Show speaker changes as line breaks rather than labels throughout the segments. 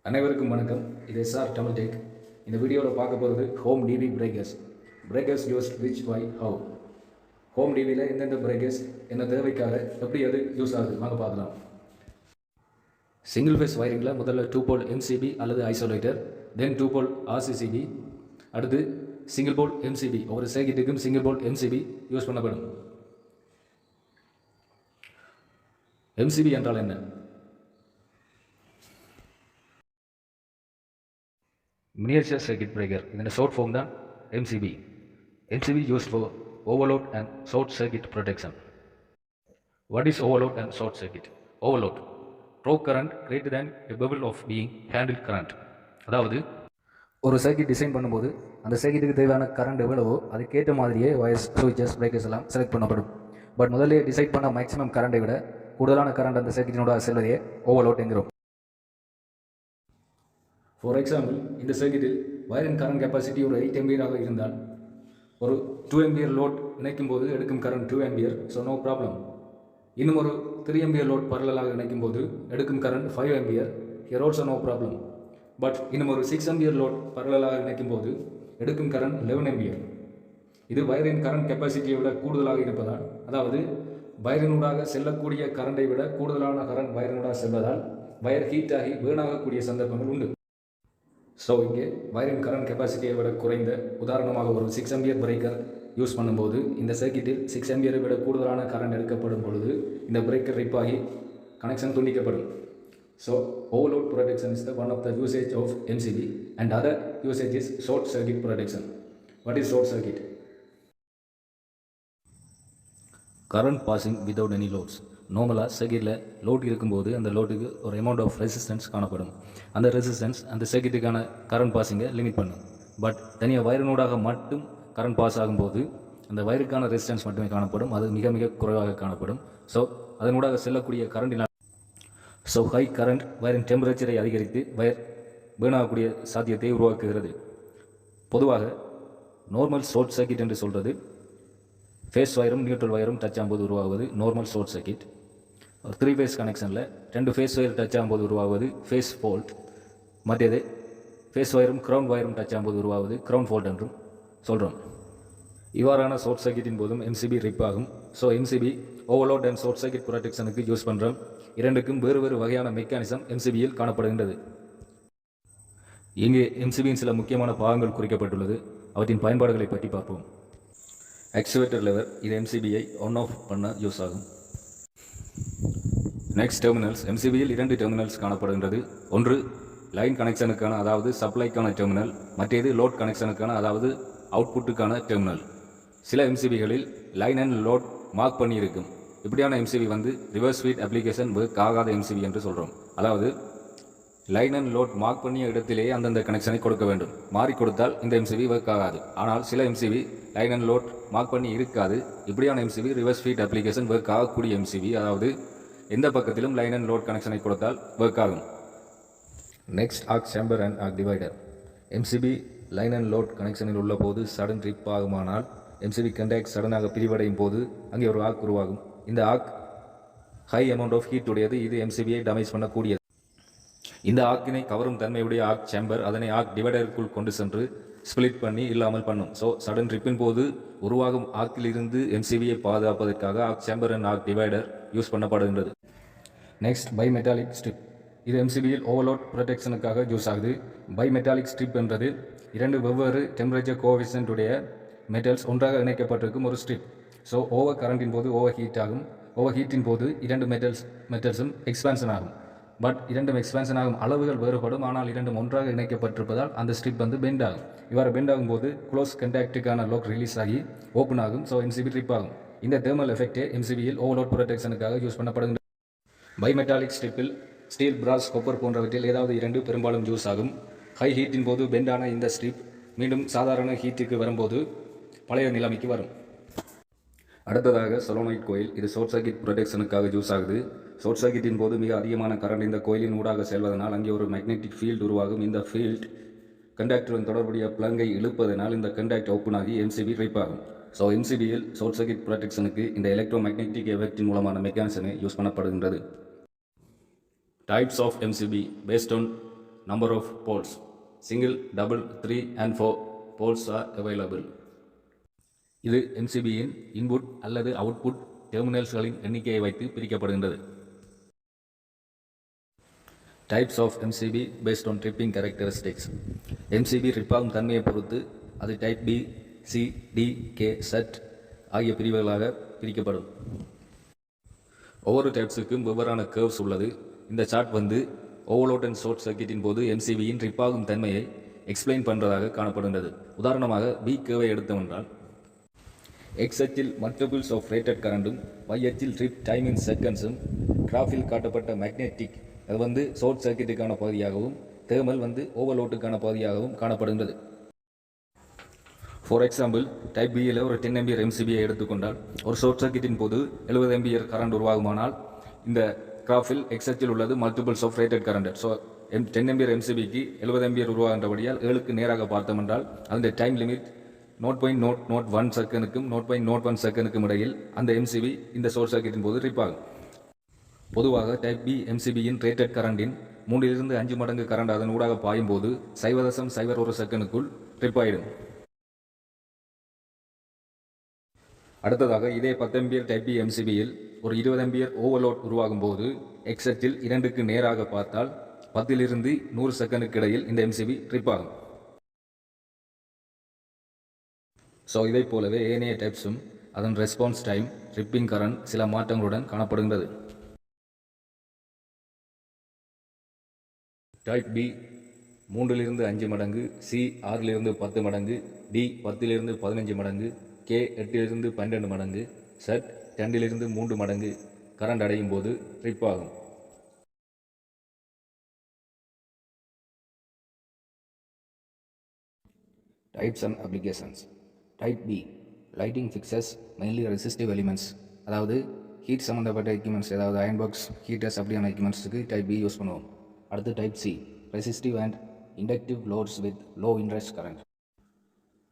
அனைவருக்கும் வணக்கம். இது எஸ்ஆர் தமிழ் டெக். இந்த வீடியோவில் பார்க்க போகிறது home TV breakers use which why how. Home டிவியில் எந்தெந்த பிரேக்கர்ஸ் என்ன தேவைக்காக எப்படி அது யூஸ் ஆகுது வாங்க பார்க்கலாம். சிங்கிள் ஃபேஸ் வயரிங்கில் முதல்ல 2 போல் எம்சிபி அல்லது ஐசோலேட்டர், தென் 2 போல் ஆர்சிசிபி, அடுத்து சிங்கிள் போல் எம்சிபி. ஒவ்வொரு சர்க்யூட்டுக்கும் சிங்கிள் போல் எம்சிபி யூஸ் பண்ணப்படும். எம்சிபி என்றால் என்ன? Miniature Circuit Breaker. இதன் ஷார்ட் ஃபார்ம் தான் MCB. MCB used for overload and short circuit protection. What is overload and short circuit? Overload, throw current greater than a bubble of being handled current. அதாவது ஒரு circuit design பண்ணும்போது அந்த சர்க்யூட்டுக்கு தேவையான current எவ்வளவோ அதுக்கேற்ற மாதிரியே வயர்ஸ், சுவிச்சஸ், பிரேக்கர்ஸ் எல்லாம் செலக்ட் பண்ணப்படும். பட் முதல்ல டிசைட் பண்ண மேக்ஸிமம் கரண்டை விட கூடுதலான கரண்ட் அந்த சர்க்யூட்டினோட செல்வதையே ஓவர்லோட் என்கிறோம். ஃபார் எக்ஸாம்பிள், இந்த சர்க்யூட்டில் வயரின் கரண்ட் கெப்பாசிட்டி ஒரு 8 ஆம்பியராக இருந்தால் ஒரு 2 ஆம்பியர் லோட் இணைக்கும் போது எடுக்கும் current 2 ampere, so no problem. இன்னும் ஒரு 3 ஆம்பியர் லோட் பரலலாக இணைக்கும் போது எடுக்கும் current 5 ampere, here also no problem. But இன்னும் ஒரு 6 ஆம்பியர் லோட் பரலலாக இணைக்கும் போது எடுக்கும் கரண்ட் 11 ஆம்பியர். இது வயரின் கரண்ட் கெப்பாசிட்டியை விட கூடுதலாக இருப்பதால், அதாவது வயரினூடாக செல்லக்கூடிய கரண்டை விட கூடுதலான கரண்ட் வயரினூடாக செல்வதால் வயர் ஹீட் ஆகி பேர்னாகக்கூடிய சந்தர்ப்பங்கள் உண்டு. ஸோ இங்கே வயரின் கரண்ட் கெப்பாசிட்டியை விட குறைந்த, உதாரணமாக ஒரு 6 ஆம்பியர் பிரேக்கர் யூஸ் பண்ணும்போது இந்த சர்க்யூட்டில் 6 ஆம்பியரை விட கூடுதலான கரண்ட் எடுக்கப்படும் பொழுது இந்த பிரேக்கர் ரிப் ஆகி கனெக்ஷன் துண்டிக்கப்படும். So overload protection is the one of the usage of MCB and other usage is short circuit protection. What is short circuit? Current passing without any loads. நார்மலாக சர்க்யூட்டில் load இருக்கும்போது அந்த லோட்டுக்கு ஒரு amount of resistance காணப்படும். அந்த resistance அந்த சர்க்யூட்டுக்கான current பாசிங்கை limit பண்ணும். But தனியாக வயரினூடாக மட்டும் கரண்ட் பாஸ் ஆகும்போது அந்த வயருக்கான ரெசிஸ்டன்ஸ் மட்டுமே காணப்படும். அது மிக மிக குறைவாக காணப்படும். ஸோ அதனூடாக செல்லக்கூடிய கரண்டினால் ஹை கரண்ட் வயரின் டெம்பரேச்சரை அதிகரித்து வயர் பேர்ன் ஆகக்கூடிய சாத்தியத்தை உருவாக்குகிறது. பொதுவாக நார்மல் ஷார்ட் சர்க்யூட் என்று சொல்கிறது ஃபேஸ் வயரும் நியூட்ரல் வயரும் டச் ஆகும்போது உருவாகுவது நார்மல் ஷார்ட் சர்க்யூட். ஒரு 3 ஃபேஸ் கனெக்ஷனில் 2 ஃபேஸ் வயர் டச் ஆகும்போது உருவாகுவது ஃபேஸ் ஃபால்ட். மற்றது ஃபேஸ் வயரும் கிரவுண்ட் வயரும் டச் ஆகும்போது உருவாகுவது கிரவுண்ட் ஃபால்ட் என்றும் சொல்கிறோம். இவ்வாறான ஷார்ட் சர்க்யூட்டின் போதும் MCB ரிப் ஆகும். So MCB overload and short circuit ப்ரொடெக்ஷனுக்கு யூஸ் பண்ணுறோம். இரண்டுக்கும் வேறு வேறு வகையான மெக்கானிசம் MCBயில் காணப்படுகின்றது. இங்கே MCBயின் சில முக்கியமான பாகங்கள் குறிக்கப்பட்டுள்ளது. அவற்றின் பயன்பாடுகளை பற்றி பார்ப்போம். ஆக்சுவேட்டர் லெவர், இது MCBயை ஆன் ஆஃப் பண்ண யூஸ் ஆகும். Next terminals. MCBயில் 2 டெர்மினல்ஸ் காணப்படுகின்றது. ஒன்று லைன் கனெக்ஷனுக்கான, அதாவது சப்ளைக்கான டெர்மினல். மற்றது லோட் கனெக்ஷனுக்கான, அதாவது அவுட்புட்டுக்கான டெர்மினல். சில MCBகளில் லைன் அண்ட் லோட் மார்க் பண்ணி இருக்கும். இப்படியான MCB reverse feed application work ஆகாத MCB என்று சொல்கிறோம். அதாவது லைன் அண்ட் லோட் மார்க் பண்ணிய இடத்திலேயே அந்தந்த கனெக்ஷனை கொடுக்க வேண்டும். மாறி கொடுத்தால் இந்த MCB ஒர்க் ஆகாது. ஆனால் சில MCB line and load mark பண்ணி இருக்காது. இப்படியான MCB reverse feed application work ஆகக்கூடிய MCB, அதாவது எந்த பக்கத்திலும் லைன் அண்ட் லோட் கனெக்ஷனை கொடுத்தால் ஒர்க் ஆகும். Next arc chamber and arc divider. MCB line and load கனெக்ஷனில் உள்ள போது சடன் ட்ரிப் ஆகுமானால் MCB கண்டாக்ட் சடனாக பிரிவடையும் போது அங்கே ஒரு ஆர்க் உருவாகும். இந்த arc high amount of heat உடையது. இது MCBயை டேமேஜ் பண்ணக்கூடியது. இந்த ஆர்க்கினை கவரும் தன்மையுடைய ஆர்க் சேம்பர் அதனை ஆர்க் டிவைடருக்குள் கொண்டு சென்று ஸ்பிளிட் பண்ணி இல்லாமல் பண்ணும். ஸோ சடன் ட்ரிப்பின் போது உருவாகும் ஆர்க்கிலிருந்து MCBயை பாதுகாப்பதற்காக arc chamber and arc divider use பண்ணப்படுகின்றது. Next bimetallic strip. இது MCBயில் ஓவர்லோட் ப்ரொடெக்ஷனுக்காக யூஸ் ஆகுது. பைமெட்டாலிக் ஸ்ட்ரிப் என்றது 2 வெவ்வேறு டெம்பரேச்சர் கோஎஃபிஷியன்ட் உடைய மெட்டல்ஸ் ஒன்றாக இணைக்கப்பட்டிருக்கும் ஒரு ஸ்ட்ரிப். ஸோ ஓவர் கரண்டின் போது ஓவர் ஹீட் ஆகும். ஓவர் ஹீட்டின் போது 2 மெட்டல்ஸும் எக்ஸ்பான்ஷன் ஆகும். பட் 2 எக்ஸ்பான்ஷன் ஆகும் அளவுகள் வேறுபடும். ஆனால் 2 ஒன்றாக இணைக்கப்பட்டிருப்பதால் அந்த ஸ்ட்ரிப் பெண்ட் ஆகும். இவ்வாறு பெண்ட் ஆகும்போது க்ளோஸ் கண்டாக்டுக்கான லோக் ரிலீஸ் ஆகி ஓப்பன் ஆகும். ஸோ MCB ட்ரிப் ஆகும். இந்த தேர்மல் எஃபெக்டே MCBயில் ஓவர்லோட் ப்ரொடெக்ஷனுக்காக யூஸ் பண்ணப்படுகின்றது. பைமெட்டாலிக் ஸ்ட்ரிப்பில் ஸ்டீல், பிராஸ், கொப்பர் போன்றவற்றில் ஏதாவது 2 பெரும்பாலும் யூஸ் ஆகும். ஹை ஹீட்டின் போது பெண்டான இந்த ஸ்ட்ரிப் மீண்டும் சாதாரண ஹீட்டுக்கு வரும்போது பழைய நிலைமைக்கு வரும். அடுத்ததாக சொலோனாய்ட் கோயில். இது ஷார்ட் சர்க்யூட் ப்ரொடெக்ஷனுக்காக யூஸ் ஆகுது. ஷார்ட் சர்க்யூட்டின் போது மிக அதிகமான கரண்ட் இந்த கோயிலின் ஊடாக செல்வதனால் அங்கே ஒரு மேக்னெட்டிக் ஃபீல்டு உருவாகும். இந்த ஃபீல்ட் கண்டாக்டருடன் தொடர்புடைய பிளங்கை இழுப்பதனால் இந்த கண்டாக்ட் ஓப்பன் ஆகி MCB ட்ரிப் ஆகும். ஸோ MCBயில் ஷார்ட் சர்க்யூட் ப்ரொடெக்ஷனுக்கு இந்த எலக்ட்ரோ மேக்னெட்டிக் எஃபெக்டின் மூலமான மெக்கானிசமே use பண்ணப்படுகின்றது. Types of MCB based on number of poles. Single, double, 3 and 4 poles are available. இது MCBயின் இன்புட் அல்லது அவுட்புட் டெர்மினல்ஸ்களின் எண்ணிக்கையை வைத்து பிரிக்கப்படுகின்றது. Types of MCB based on tripping characteristics. MCB ரிப்பாகும் தன்மையை பொறுத்து அது type B, C, D, K, Z ஆகிய பிரிவுகளாக பிரிக்கப்படும். ஒவ்வொரு டைப்ஸுக்கும் வெவ்வேறான கர்வ்ஸ் உள்ளது. இந்த சார்ட் ஓவர்லோட் அண்ட் ஷார்ட் சர்க்கிட்டின் போது MCBயின் ரிப்பாகும் தன்மையை எக்ஸ்பிளைன் பண்ணுறதாக காணப்படுகின்றது. உதாரணமாக B கர்வை எடுத்தோம் எக்ஸ் அச்சில் மல்டிபிள்ஸ் ஆஃப் ரேட்டட் கரண்டும் y அச்சில் ட்ரிப் டைம் இன் செகண்ட்ஸும் கிராஃபில் காட்டப்பட்ட மேக்னெட்டிக் அது ஷார்ட் சர்க்கிட்டுக்கான பகுதியாகவும் தேர்மல் ஓவர்லோட்டுக்கான பகுதியாகவும் காணப்படுகின்றது. ஃபார் எக்ஸாம்பிள் டைப் பியில் ஒரு 10 ஆம்பியர் MCBயை எடுத்துக்கொண்டால் ஒரு ஷார்ட் சர்க்கிட்டின் போது 70 ஆம்பியர் கரண்ட் உருவாகுமானால் இந்த கிராஃபில் எக்ஸ் அச்சில் உள்ளது multiples of rated current. So 10 ampere MCBக்கு 70 ஆம்பியர் உருவாகின்றபடியால் 7க்கு நேராக பார்த்தோம் என்றால் அந்த டைம் லிமிட் 0.001 செகண்டுக்கும் 0.01 செகண்டுக்கும் இடையில் அந்த MCB இந்த ஷார்ட் சர்க்கிட்டின் போது ட்ரிப் ஆகும். பொதுவாக டைப் பி MCBயின் ரேட்டட் கரண்டின் 3 to 5 மடங்கு கரண்ட் அதன் ஊடாக பாயும் போது 0.01 செகண்டுக்குள் ட்ரிப் ஆகிடும். அடுத்ததாக இதே 10 ஆம்பியர் டைப் பி MCBயில் ஒரு 20 ஆம்பியர் ஓவர்லோட் உருவாகும் போது எக்ஸ் அச்சில் 2க்கு நேராக பார்த்தால் 10 to 100 செகண்டுக்கு இடையில் இந்த MCB ட்ரிப் ஆகும். ஸோ இதை போலவே ஏனைய டைப்ஸும் அதன் ரெஸ்பான்ஸ் டைம், ட்ரிப்பிங் கரண்ட் சில மாற்றங்களுடன் காணப்படுகின்றது. டைப் பி 3 to 5 மடங்கு, சி 6 to 10 மடங்கு, டி 10 to 15 மடங்கு, கே 8 to 12 மடங்கு, செட் 2 to 3 மடங்கு கரண்ட் அடையும் போது ட்ரிப் ஆகும். Types and applications. Type B lighting fixtures mainly resistive elements, அதாவது ஹீட் சம்மந்தப்பட்ட எக்யூப்மெண்ட்ஸ், ஏதாவது அயன் பாக்ஸ், ஹீட்டர்ஸ் அப்படியான எக்யூப்மெண்ட்ஸுக்கு டைப் பி யூஸ் பண்ணுவோம். அடுத்து type C resistive and inductive loads with low interest current.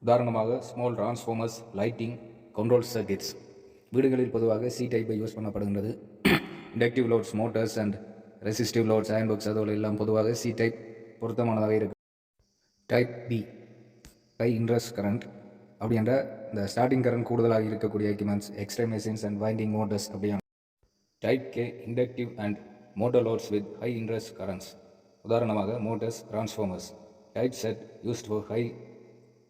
உதாரணமாக small transformers, lighting, control circuits. வீடுகளில் பொதுவாக சி டைப்பை யூஸ் பண்ணப்படுகின்றது. Inductive loads, motors and resistive loads, iron box அதோடு எல்லாம் பொதுவாக சி டைப் பொருத்தமானதாக இருக்குது. Type B high interest current அப்படின்ற இந்த ஸ்டார்டிங் கரண்ட் கூடுதலாக இருக்கக்கூடிய equipments, extra machines and winding motors அப்படியான. Type K inductive and motor loads with high interest currents. உதாரணமாக motors, transformers. Type Z used for high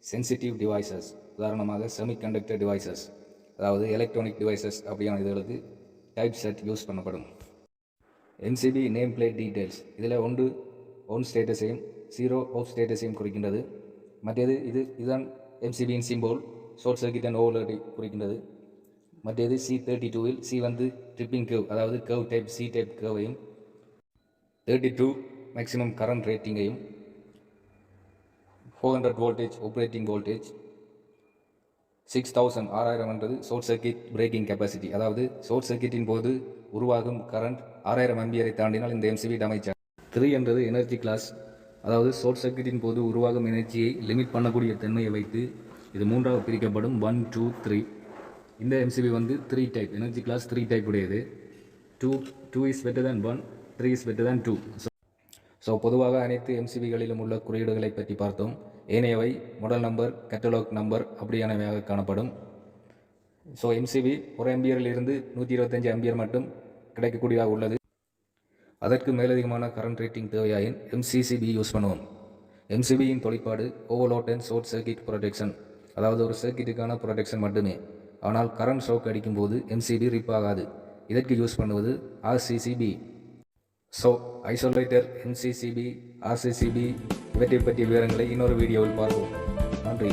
sensitive devices. உதாரணமாக semiconductor devices, அதாவது electronic devices அப்படியான இதுகளுக்கு type Z use பண்ணப்படும். MCB name plate details. இதில் ஒன்று one ஸ்டேட்டஸையும் 0 of ஸ்டேட்டஸையும் குறிக்கின்றது. மற்றது இதுதான் MCBயின் சிம்போல், ஷார்ட் சர்க்கிட் அண்ட் ஓவர்லோடை குறிக்கின்றது. மற்றது C32ல் சி ட்ரிப்பிங் கர்வ், அதாவது கர்வ் டைப் சி டைப் கர்வையும், 32 மேக்ஸிமம் கரண்ட் ரேட்டிங்கையும், 400 வோல்டேஜ் ஆப்ரேட்டிங் வோல்டேஜ், 6000 என்றது ஷார்ட் சர்க்கிட் பிரேக்கிங் கெப்பாசிட்டி, அதாவது ஷார்ட் சர்க்கிட்டின் போது உருவாகும் கரண்ட் 6000 ஆம்பியரை தாண்டினால் இந்த MCB டேமேஜ் ஆகும். 3 என்றது எனர்ஜி கிளாஸ், அதாவது ஷார்ட் சர்க்கிட்டின் போது உருவாகும் எனர்ஜியை லிமிட் பண்ணக்கூடிய தன்மையை வைத்து இது 3ஆக பிரிக்கப்படும். 1, 2, 3. இந்த MCB 3 type, energy class 3 type உடையது. 2 is better than 1, 3 is better than 2. So பொதுவாக அனைத்து MCBகளிலும் உள்ள குறியீடுகளை பற்றி பார்த்தோம். ஏனையவை மாடல் நம்பர், கேட்டலாக் நம்பர் அப்படியானவையாக காணப்படும். ஸோ MCB 1 ஆம்பியரில் இருந்து 125 ஆம்பியர் மட்டும் கிடைக்கக்கூடியதாக உள்ளது. அதற்கு மேலதிகமான கரண்ட் ரேட்டிங் தேவையாயின் MCCB யூஸ் பண்ணுவோம். MCBயின் தொழிற்பாடு overload and short circuit protection, அதாவது ஒரு சர்க்கிட்டுக்கான ப்ரொடெக்ஷன் மட்டுமே. ஆனால் கரண்ட் ஷாக் அடிக்கும் போது MCB ரிப் ஆகாது. இதற்கு யூஸ் பண்ணுவது RCCB. So isolator, MCCB, RCCB இவற்றை பற்றிய விவரங்களை இன்னொரு வீடியோவில் பார்ப்போம். நன்றி.